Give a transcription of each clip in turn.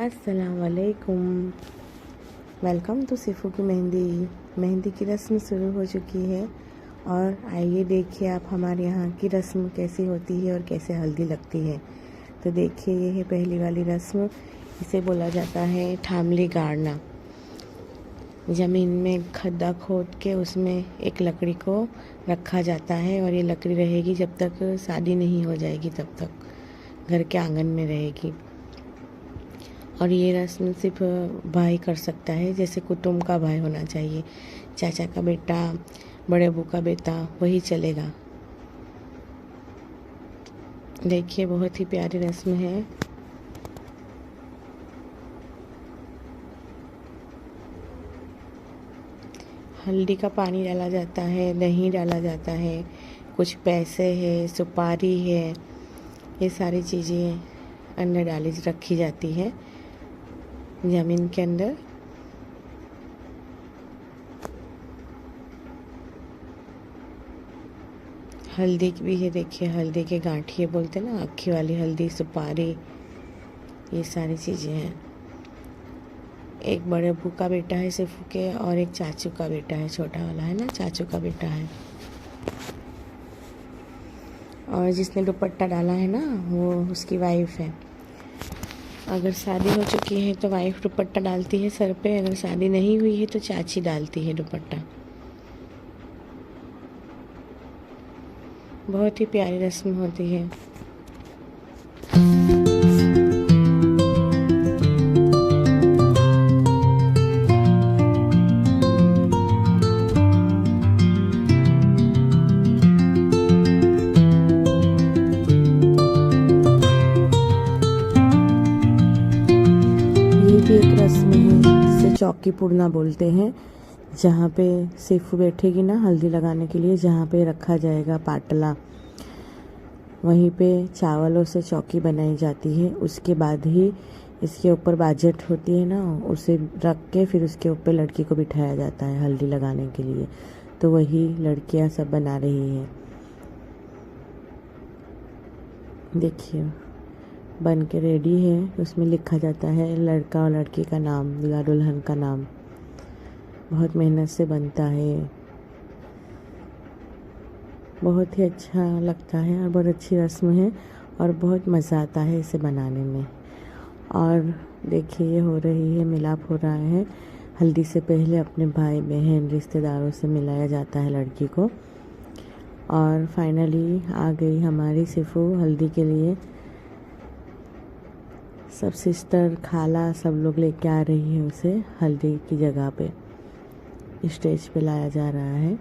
अस्सलाम वालेकुम। Welcome to Sifu की मेहंदी की रस्म शुरू हो चुकी है और आइए देखिए आप हमारे यहाँ की रस्म कैसी होती है और कैसे हल्दी लगती है। तो देखिए ये है पहली वाली रस्म। इसे बोला जाता है ठामली गाड़ना। ज़मीन में खड्डा खोद के उसमें एक लकड़ी को रखा जाता है और ये लकड़ी रहेगी जब तक शादी नहीं हो जाएगी, तब तक घर के आंगन में रहेगी। और ये रस्म सिर्फ भाई कर सकता है, जैसे कुटुंब का भाई होना चाहिए। चाचा का बेटा, बड़े अबू का बेटा, वही चलेगा। देखिए बहुत ही प्यारी रस्म है। हल्दी का पानी डाला जाता है, दही डाला जाता है, कुछ पैसे है, सुपारी है, ये सारी चीज़ें अंदर डाली रखी जाती है ज़मीन के अंदर। हल्दी भी है, देखिए हल्दी के गांठिए बोलते हैं ना, अक्खी वाली हल्दी, सुपारी, ये सारी चीज़ें हैं। एक बड़े अब्बू का बेटा है सिफू के और एक चाचू का बेटा है, छोटा वाला है ना, चाचू का बेटा है। और जिसने दुपट्टा डाला है ना वो उसकी वाइफ है। अगर शादी हो चुकी है तो वाइफ दुपट्टा डालती है सर पे, अगर शादी नहीं हुई है तो चाची डालती है दुपट्टा। बहुत ही प्यारी रस्म होती है। ये भी एक रस्म है, जिसे चौकी पुरना बोलते हैं। जहाँ पे सिफू बैठेगी ना हल्दी लगाने के लिए, जहाँ पे रखा जाएगा पाटला, वहीं पे चावलों से चौकी बनाई जाती है। उसके बाद ही इसके ऊपर बाजट होती है ना, उसे रख के फिर उसके ऊपर लड़की को बिठाया जाता है हल्दी लगाने के लिए। तो वही लड़कियां सब बना रही हैं। देखिए बन के रेडी है। उसमें लिखा जाता है लड़का और लड़की का नाम, दूल्हा दुल्हन का नाम। बहुत मेहनत से बनता है, बहुत ही अच्छा लगता है और बहुत अच्छी रस्म है और बहुत मज़ा आता है इसे बनाने में। और देखिए ये हो रही है, मिलाप हो रहा है। हल्दी से पहले अपने भाई बहन रिश्तेदारों से मिलाया जाता है लड़की को। और फाइनली आ गई हमारी सिफू हल्दी के लिए। सब सिस्टर, खाला, सब लोग लेके आ रही है उसे हल्दी की जगह पे, स्टेज पे लाया जा रहा है।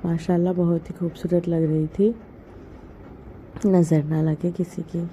माशाल्लाह बहुत ही खूबसूरत लग रही थी, नज़र ना लगे किसी की।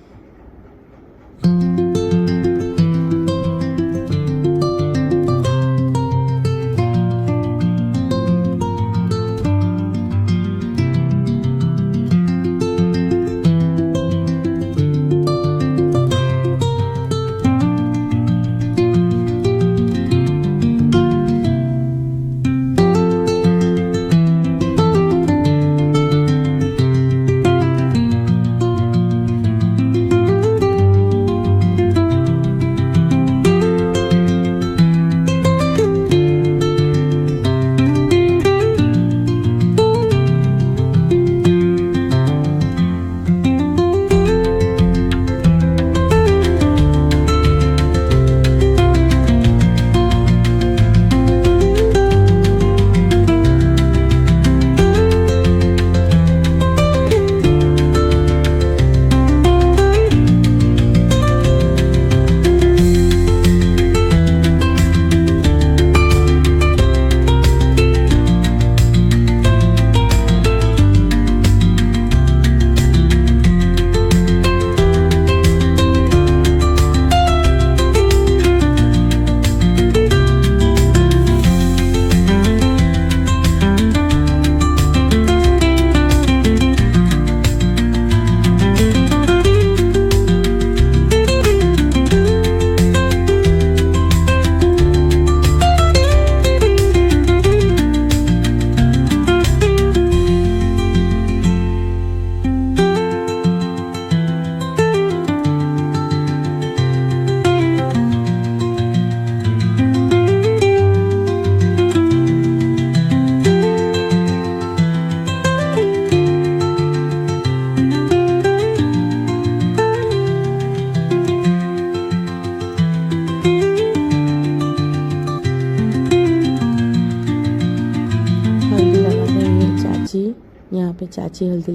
यहाँ पे चाची हल्दी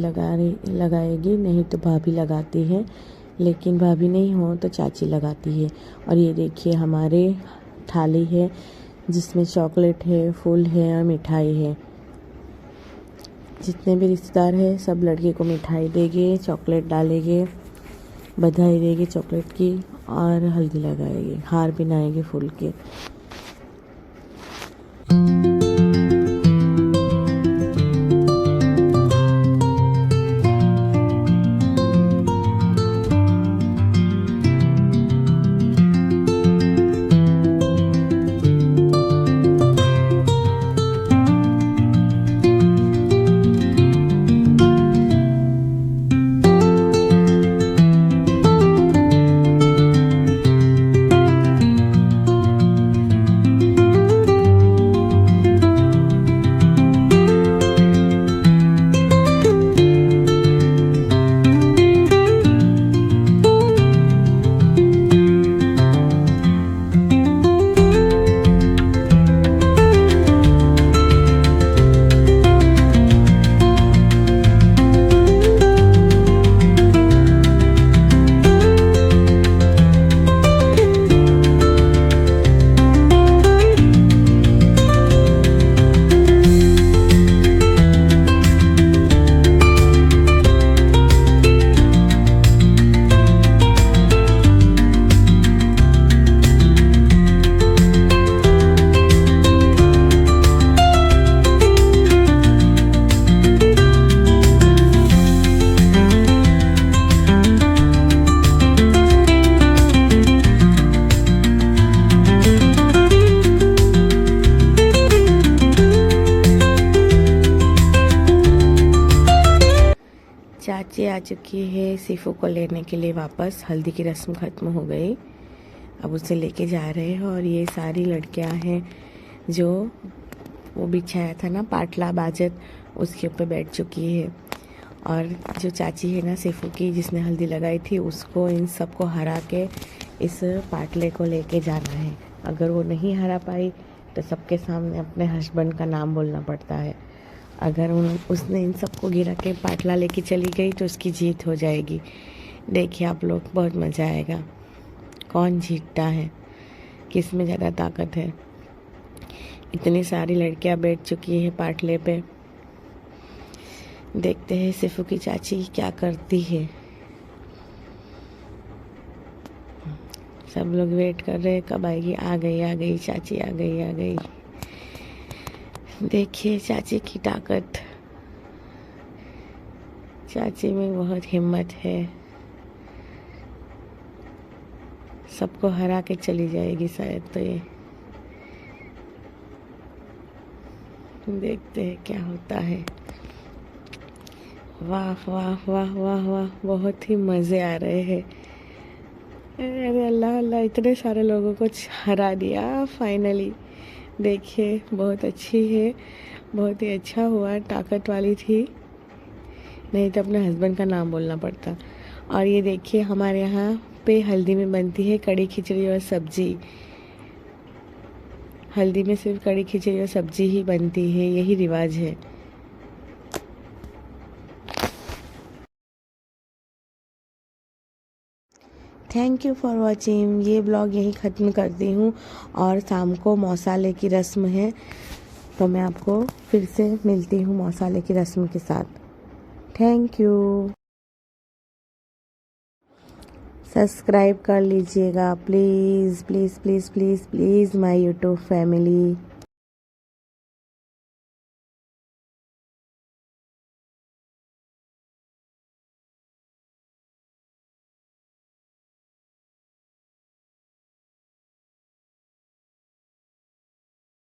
लगाएगी, नहीं तो भाभी लगाती है, लेकिन भाभी नहीं हो तो चाची लगाती है। और ये देखिए हमारे थाली है जिसमें चॉकलेट है, फूल है और मिठाई है। जितने भी रिश्तेदार हैं सब लड़के को मिठाई देंगे, चॉकलेट डालेंगे, बधाई देंगे चॉकलेट की और हल्दी लगाएंगे, हार पहनाएंगे फूल के। चाची आ चुकी है सीफू को लेने के लिए वापस। हल्दी की रस्म ख़त्म हो गई, अब उसे लेके जा रहे हैं। और ये सारी लड़कियां हैं जो वो बिछाया था ना पाटला बाजत, उसके ऊपर बैठ चुकी है। और जो चाची है ना सीफू की, जिसने हल्दी लगाई थी, उसको इन सबको हरा के इस पाटले को लेके जाना है। अगर वो नहीं हरा पाई तो सबके सामने अपने हस्बैंड का नाम बोलना पड़ता है। अगर उसने इन सबको गिरा के पाटला लेके चली गई तो उसकी जीत हो जाएगी। देखिए आप लोग, बहुत मज़ा आएगा। कौन जीतता है, किस में ज़्यादा ताकत है। इतनी सारी लड़कियां बैठ चुकी है पाटले पे। देखते हैं सीफू की चाची क्या करती है। सब लोग वेट कर रहे हैं कब आएगी। आ गई चाची, आ गई। देखिए चाची की ताकत, चाची में बहुत हिम्मत है। सबको हरा के चली जाएगी शायद तो ये। देखते हैं क्या होता है। वाह वाह वाह वाह वाह, बहुत ही मज़े आ रहे हैं। अरे अल्लाह अल्लाह, इतने सारे लोगों को हरा दिया फाइनली। देखिए बहुत अच्छी है, बहुत ही अच्छा हुआ। ताकत वाली थी, नहीं तो अपने हस्बैंड का नाम बोलना पड़ता। और ये देखिए हमारे यहाँ पे हल्दी में बनती है कड़ी खिचड़ी और सब्जी। हल्दी में सिर्फ कड़ी खिचड़ी और सब्जी ही बनती है, यही रिवाज है। Thank you for watching. ये ब्लॉग यहीं ख़त्म करती हूँ। और शाम को मौसाले की रस्म है, तो मैं आपको फिर से मिलती हूँ मौसाले की रस्म के साथ। Thank you. सब्सक्राइब कर लीजिएगा please please please please please my YouTube family.